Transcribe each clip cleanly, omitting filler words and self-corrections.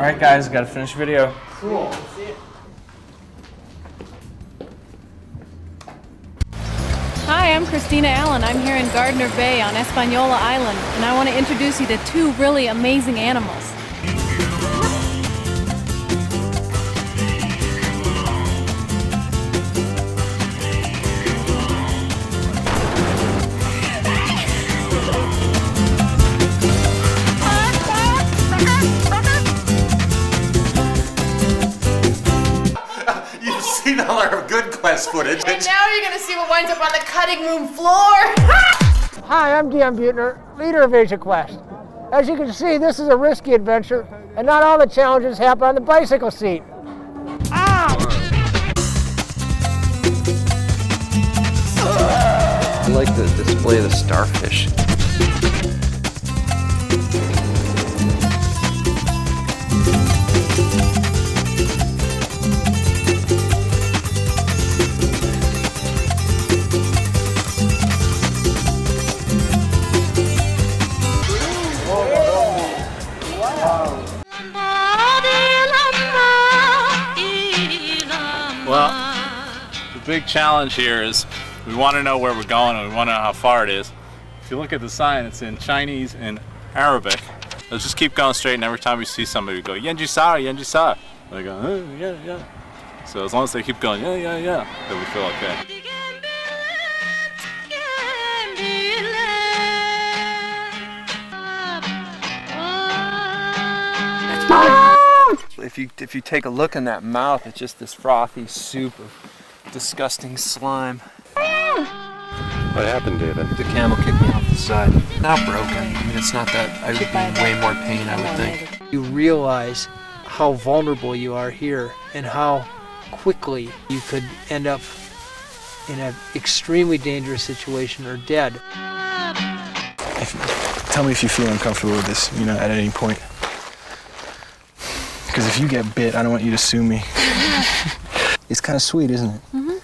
Alright guys, gotta finish the video. Cool. Hi, I'm Christina Allen. I'm here in Gardner Bay on Espanola Island, and I want to introduce you to two really amazing animals. You've seen all our good Quest footage. And now you're gonna see what winds up on the cutting room floor. Hi, I'm Dan Butner, leader of Asia Quest. As you can see, this is a risky adventure, and not all the challenges happen on the bicycle seat. Ow! I like the display of the starfish. Well, the big challenge here is we want to know where we're going and we want to know how far it is. If you look at the sign, it's in Chinese and Arabic. Let's just keep going straight, and every time we see somebody, we go, Yenji Sa, Yenji Sa. They go, yeah, yeah. So as long as they keep going, yeah, yeah, yeah, then we feel okay. If you take a look in that mouth, it's just this frothy soup of disgusting slime. What happened, David? The camel kicked me off the side. Not broken. I mean, it's not that. I would be in way more pain, I would think. You realize how vulnerable you are here and how quickly you could end up in an extremely dangerous situation or dead. Tell me if you feel uncomfortable with this, at any point. Because if you get bit, I don't want you to sue me. It's kind of sweet, isn't it? Mm-hmm.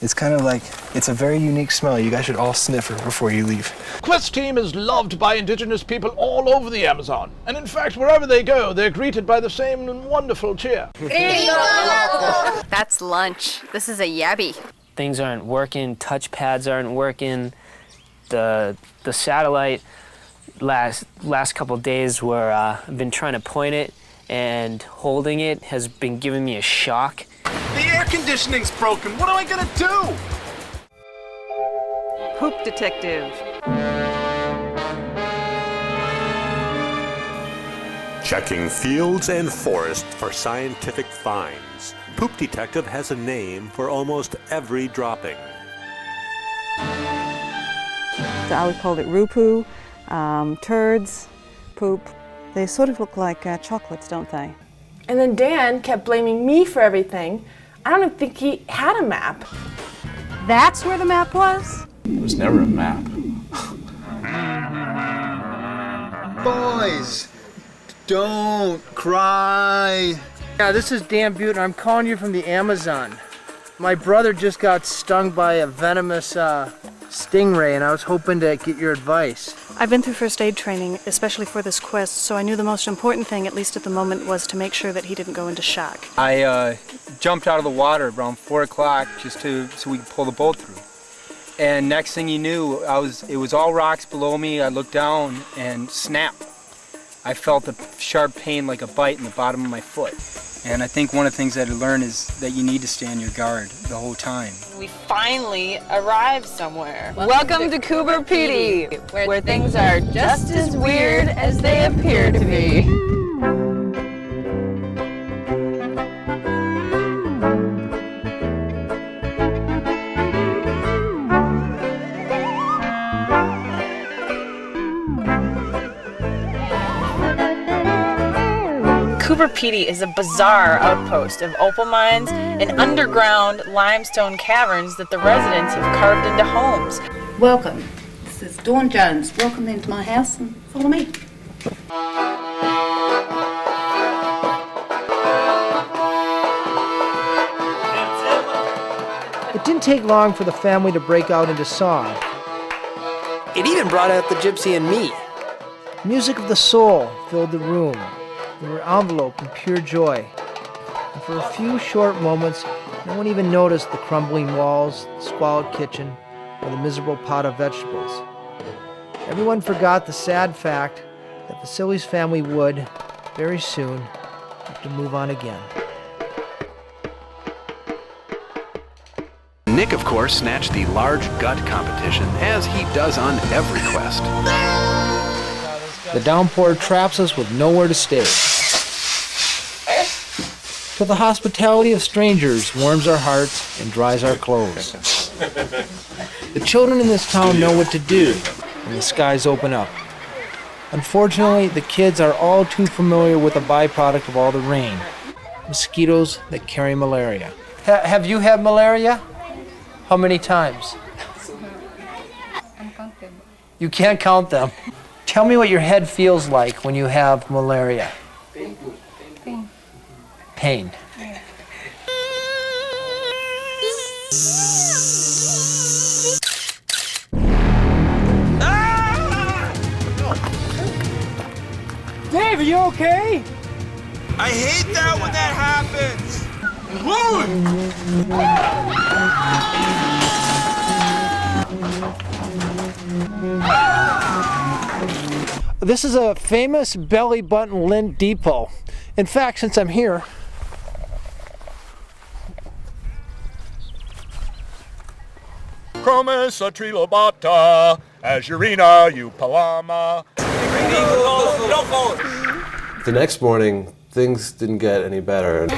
It's kind of like, it's a very unique smell. You guys should all sniff it before you leave. Quest Team is loved by indigenous people all over the Amazon. And in fact, wherever they go, they're greeted by the same wonderful cheer. Gringos Loco. That's lunch. This is a yabby. Things aren't working, touchpads aren't working. The satellite last couple days where I've been trying to point it and holding it has been giving me a shock. The air conditioning's broken. What am I gonna do? Poop detective. Checking fields and forests for scientific finds. Poop Detective has a name for almost every dropping. I would call it rupu, turds, poop. They sort of look like chocolates, don't they? And then Dan kept blaming me for everything. I don't even think he had a map. That's where the map was? It was never a map. Boys, don't cry. Yeah, this is Dan Butner. I'm calling you from the Amazon. My brother just got stung by a venomous stingray, and I was hoping to get your advice. I've been through first aid training, especially for this quest, so I knew the most important thing, at least at the moment, was to make sure that he didn't go into shock. I jumped out of the water around 4 o'clock just so we could pull the boat through. And next thing you knew, it was all rocks below me. I looked down and snap. I felt a sharp pain like a bite in the bottom of my foot. And I think one of the things that I learned is that you need to stay on your guard the whole time. We finally arrived somewhere. Welcome to Cooper Pedy, where things are just as weird as they appear to be. Cooper Pedy is a bizarre outpost of opal mines and underground limestone caverns that the residents have carved into homes. Welcome. This is Dawn Jones. Welcome into my house and follow me. It didn't take long for the family to break out into song. It even brought out the gypsy in me. Music of the soul filled the room. They were enveloped in pure joy. And for a few short moments, no one even noticed the crumbling walls, the squalid kitchen, or the miserable pot of vegetables. Everyone forgot the sad fact that Vasily's family would, very soon, have to move on again. Nick, of course, snatched the large gut competition, as he does on every quest. The downpour traps us with nowhere to stay. Till the hospitality of strangers warms our hearts and dries our clothes. The children in this town know what to do when the skies open up. Unfortunately, the kids are all too familiar with the byproduct of all the rain, mosquitoes that carry malaria. Have you had malaria? How many times? You can't count them. Tell me what your head feels like when you have malaria. Pain. Dave, are you okay? I hate that when that happens. This is a famous belly button lint depot. In fact, since I'm here, Chromis atrilobata, azurina eupalama. Gringos Loco. The next morning, things didn't get any better.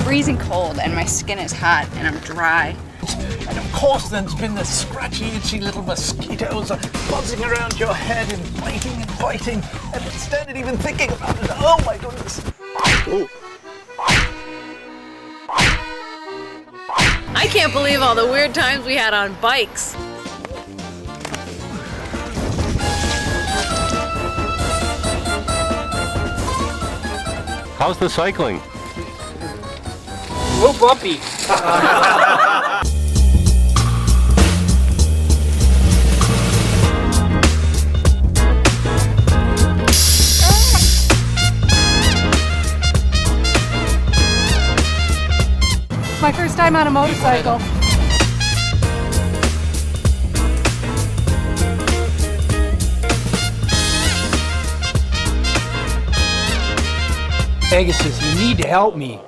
Freezing cold, and my skin is hot, and I'm dry. And of course, there's been the scratchy, itchy little mosquitoes buzzing around your head and biting. And instead of even thinking about it, oh my goodness. Oh. I can't believe all the weird times we had on bikes. How's the cycling? A little bumpy. My first time on a motorcycle. Pegasus, you need to help me.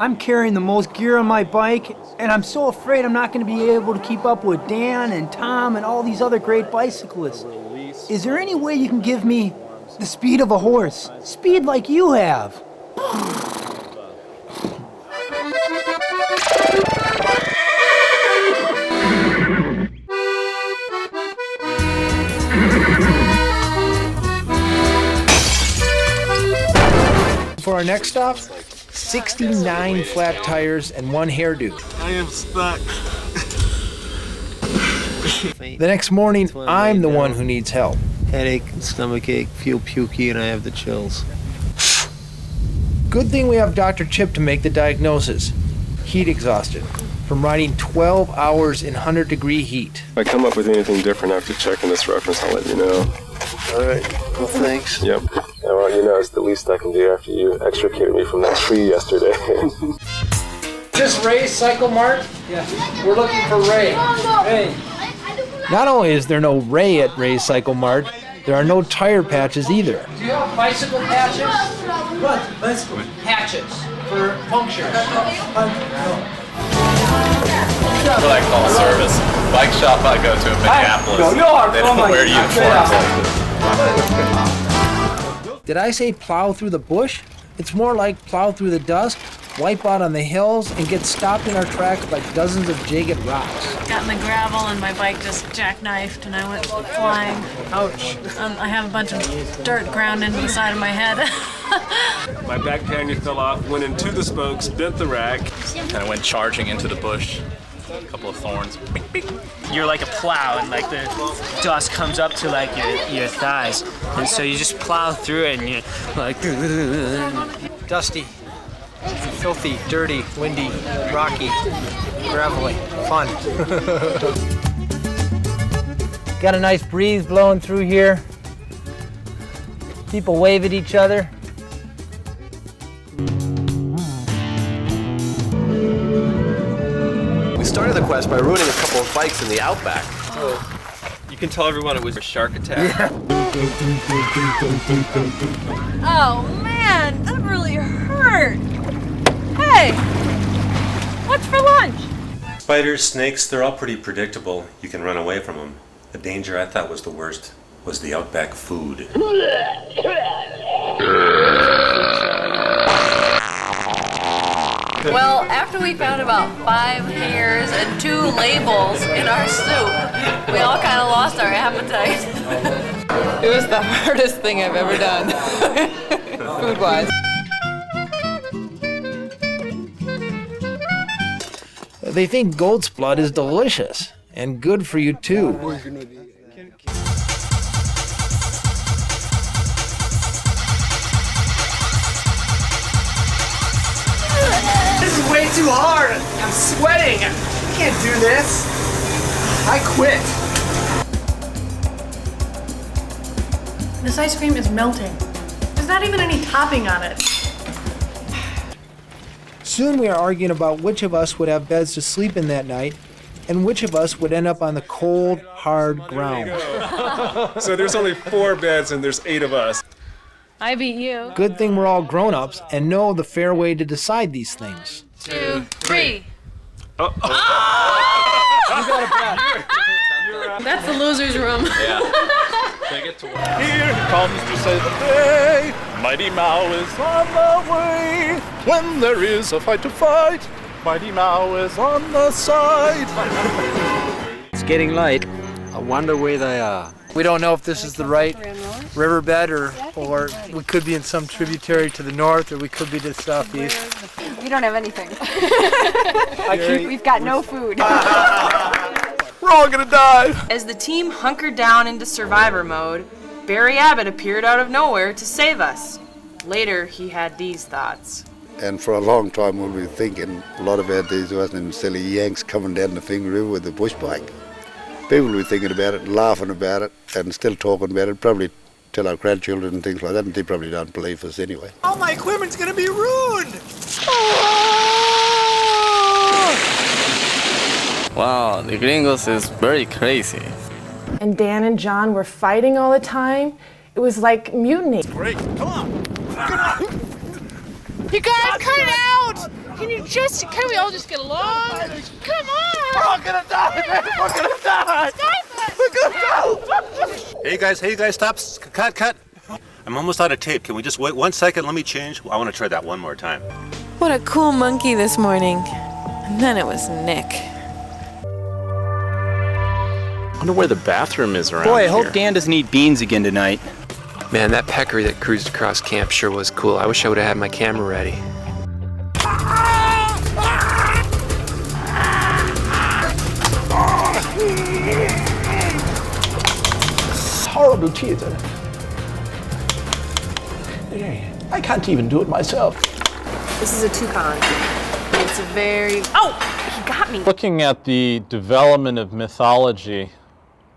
I'm carrying the most gear on my bike, and I'm so afraid I'm not going to be able to keep up with Dan and Tom and all these other great bicyclists. Is there any way you can give me the speed of a horse? Speed like you have. for our next stop, 69 flat tires and one hairdo. I am stuck. The next morning, I'm the one who needs help. Headache, stomachache, feel pukey, and I have the chills. Good thing we have Dr. Chip to make the diagnosis. Heat exhausted from riding 12 hours in 100-degree heat. If I come up with anything different after checking this reference, I'll let you know. All right. Well, thanks. Yep. I want you to know it's the least I can do after you extricated me from that tree yesterday. Is this Ray's Cycle Mart? Yeah. We're looking for Ray. Hey. Not only is there no Ray at Ray's Cycle Mart, there are no tire patches either. Do you have bicycle patches? What? Bicycle patches for punctures. That's what I call service. Bike shop I go to in Minneapolis. They don't wear uniforms. Did I say plow through the bush? It's more like plow through the dust, wipe out on the hills, and get stopped in our tracks by dozens of jagged rocks. Got in the gravel and my bike just jackknifed and I went flying. Ouch. I have a bunch of dirt ground into the side of my head. My back pannier fell off, went into the spokes, bent the rack. Kind of went charging into the bush. A couple of thorns. Beep, beep. You're like a plow, and like the dust comes up to like your thighs, and so you just plow through it, and you're like. Dusty, Filthy, dirty, windy, rocky, gravelly, fun. Got a nice breeze blowing through here. People wave at each other. We started the quest by ruining a couple of bikes in the outback. You can tell everyone it was a shark attack. Oh man, that really hurt. Hey, what's for lunch? Spiders, snakes, they're all pretty predictable. You can run away from them. The danger I thought was the worst was the outback food. Well, after we found about 5 hairs and 2 labels in our soup, we all kind of lost our appetite. It was the hardest thing I've ever done, food-wise. They think goat's blood is delicious and good for you too. This is way too hard. I'm sweating. I can't do this. I quit. This ice cream is melting. There's not even any topping on it. Soon we are arguing about which of us would have beds to sleep in that night and which of us would end up on the cold, hard ground. So there's only 4 beds and there's 8 of us. I beat you. Good thing we're all grown-ups and know the fair way to decide these things. 2, 3. Oh. You got a bet. That's the loser's room. Yeah. Take it to work. Here comes to save the day. Mighty Mao is on the way. When there is a fight to fight, Mighty Mao is on the side. It's getting light. I wonder where they are. We don't know if this is the right riverbed or we could be in some tributary to the north or we could be to the southeast. We don't have anything. Actually, We've got no food. We're all gonna die! As the team hunkered down into survivor mode, Barry Abbott appeared out of nowhere to save us. Later, he had these thoughts. And for a long time we'll be thinking a lot about these wasn't silly Yanks coming down the Finger River with a bush bike. People will be thinking about it, laughing about it, and still talking about it, probably tell our grandchildren and things like that, and they probably don't believe us anyway. All my equipment's gonna be ruined. Wow, the Gringos is very crazy. And Dan and John were fighting all the time. It was like mutiny. Great, come on. You guys, cut it out! Can we all just get along? Come on! We're all gonna die, man. We're gonna die. We're gonna die. Hey guys, stop. Cut. I'm almost out of tape. Can we just wait 1 second? Let me change. I want to try that one more time. What a cool monkey this morning. And then it was Nick. I wonder where the bathroom is around Boy, I here. hope Dan doesn't eat beans again tonight. Man, that peccary that cruised across camp sure was cool. I wish I would have had my camera ready. Horrible theater. I can't even do it myself. This is a toucan. It's a very... Oh! He got me! Looking at the development of mythology,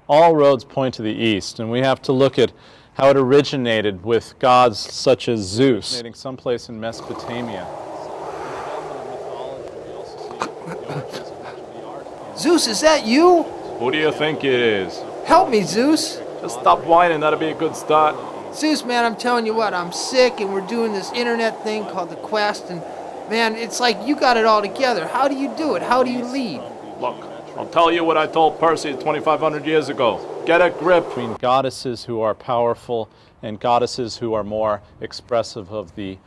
all roads point to the east, and we have to look at how it originated with gods such as Zeus, someplace in Mesopotamia. Zeus, is that you? Who do you think it is? Help me, Zeus. Just stop whining, that'll be a good start. Zeus, man, I'm telling you what, I'm sick and we're doing this internet thing called the Quest, and man, it's like you got it all together. How do you do it? How do you lead? Look, I'll tell you what I told Percy 2,500 years ago. Get a grip. Between goddesses who are powerful and goddesses who are more expressive of the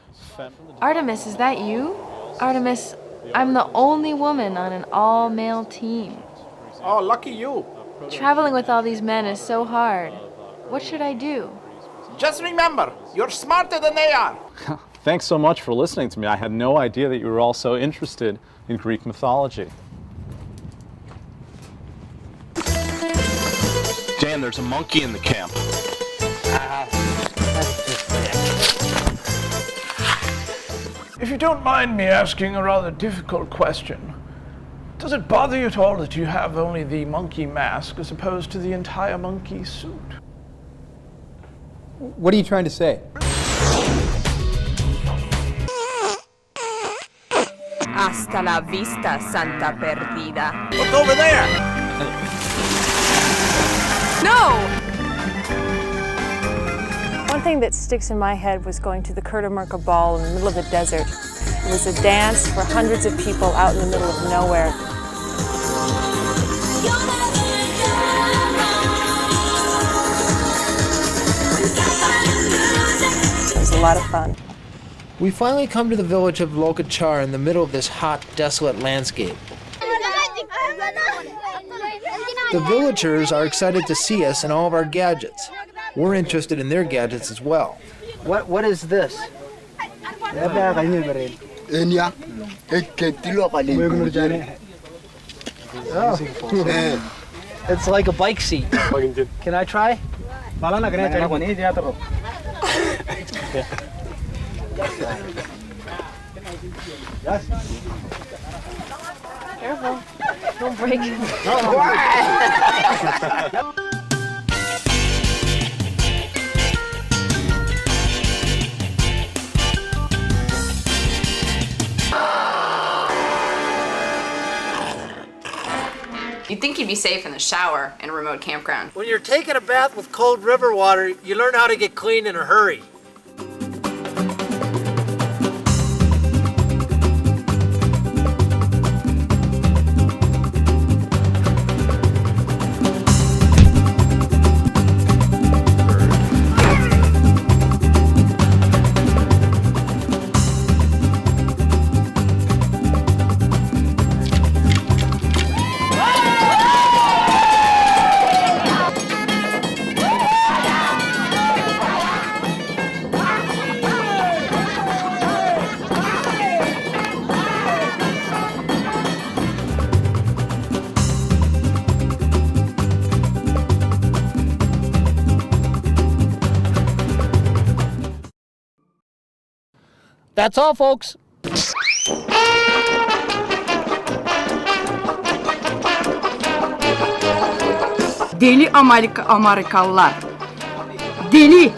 Artemis, is that you? Artemis, I'm the only woman on an all-male team. Oh, lucky you. Traveling with all these men is so hard. What should I do? Just remember, you're smarter than they are. Thanks so much for listening to me. I had no idea that you were also interested in Greek mythology. Dan, there's a monkey in the camp. If you don't mind me asking a rather difficult question, does it bother you at all that you have only the monkey mask as opposed to the entire monkey suit? What are you trying to say? Hasta la vista, Santa Perdida. Look over there! No! One thing that sticks in my head was going to the Kurtamerka Ball in the middle of the desert. It was a dance for hundreds of people out in the middle of nowhere. It was a lot of fun. We finally come to the village of Lokachar in the middle of this hot, desolate landscape. The villagers are excited to see us and all of our gadgets. We're interested in their gadgets as well. What is this? It's like a bike seat. Can I try? Careful. Don't break it. You'd think you'd be safe in the shower in a remote campground. When you're taking a bath with cold river water, you learn how to get clean in a hurry. That's all, folks. Deli Amerikalılar. Deli.